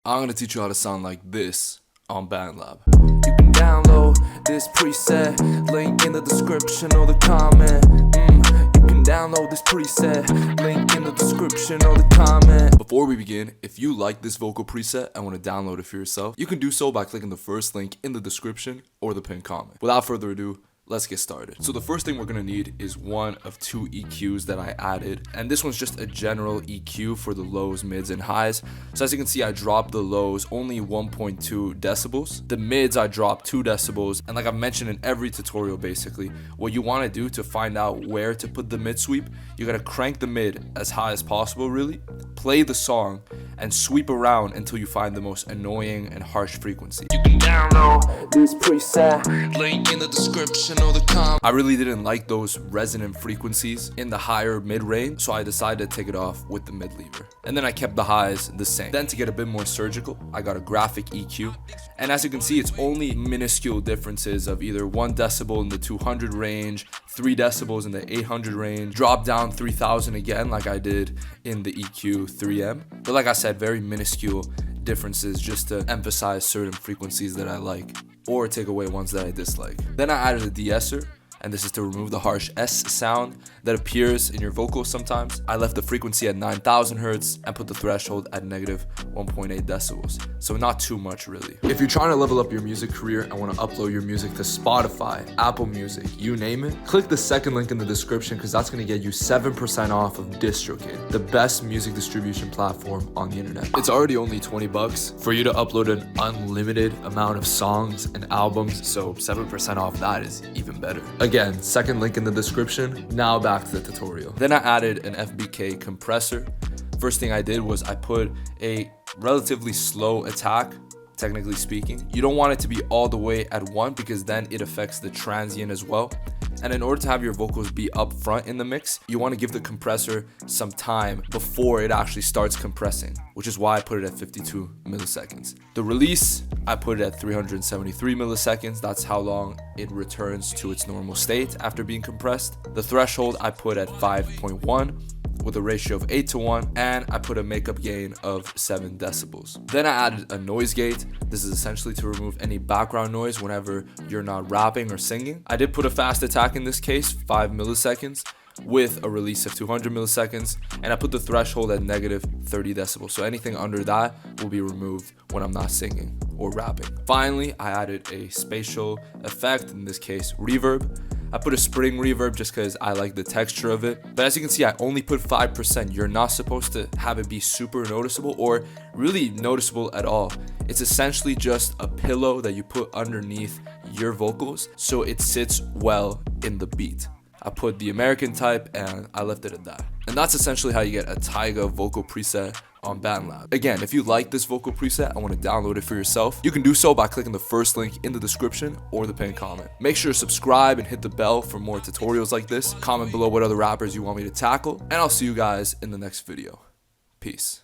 I'm gonna teach you how to sound like this on Bandlab. You can download this preset, link in the description or the comment. You can download this preset, link in the description or the comment. Before we begin, if you like this vocal preset and want to download it for yourself, you can do so by clicking the first link in the description or the pinned comment. Without further ado, let's get started. So the first thing we're gonna need is one of two EQs that I added, and this one's just a general EQ for the lows, mids, and highs. So as you can see, I dropped the lows only 1.2 decibels. The mids I dropped 2 decibels, and like I've mentioned in every tutorial, basically, what you want to do to find out where to put the mid sweep, you gotta crank the mid as high as possible, really, play the song, and sweep around until you find the most annoying and harsh frequency. You can download this preset, link in the description. I really didn't like those resonant frequencies in the higher mid range, so I decided to take it off with the mid lever. And then I kept the highs the same. Then to get a bit more surgical, I got a graphic EQ. And as you can see, it's only minuscule differences of either 1 decibel in the 200 range, 3 decibels in the 800 range, drop down 3000 again like I did in the EQ 3M. But like I said, very minuscule differences just to emphasize certain frequencies that I like or take away ones that I dislike. Then I added a de-esser, and this is to remove the harsh S sound that appears in your vocals sometimes. I left the frequency at 9000 Hz and put the threshold at negative 1.8 decibels. So not too much really. If you're trying to level up your music career and want to upload your music to Spotify, Apple Music, you name it, click the second link in the description because that's going to get you 7% off of DistroKid, the best music distribution platform on the internet. It's already only 20 bucks for you to upload an unlimited amount of songs and albums, so 7% off that is even better. Again, second link in the description. Now back to the tutorial. Then I added an FBK compressor. First thing I did was I put a relatively slow attack, technically speaking. You don't want it to be all the way at 1 because then it affects the transient as well. And in order to have your vocals be up front in the mix, you want to give the compressor some time before it actually starts compressing, which is why I put it at 52 milliseconds. The release, I put it at 373 milliseconds. That's how long it returns to its normal state after being compressed. The threshold I put at 5.1 with a ratio of 8:1, and I put a makeup gain of 7 decibels. Then I added a noise gate. This is essentially to remove any background noise whenever you're not rapping or singing. I did put a fast attack in this case, 5 milliseconds, with a release of 200 milliseconds, and I put the threshold at negative 30 decibels. So anything under that will be removed when I'm not singing or rapping. Finally, I added a spatial effect, in this case, reverb. I put a spring reverb just because I like the texture of it. But as you can see, I only put 5%. You're not supposed to have it be super noticeable or really noticeable at all. It's essentially just a pillow that you put underneath your vocals so it sits well in the beat. I put the American type and I left it at that. And that's essentially how you get a TYGA vocal preset on Bandlab. Again, if you like this vocal preset and want to download it for yourself, you can do so by clicking the first link in the description or the pinned comment. Make sure to subscribe and hit the bell for more tutorials like this. Comment below what other rappers you want me to tackle, and I'll see you guys in the next video. Peace.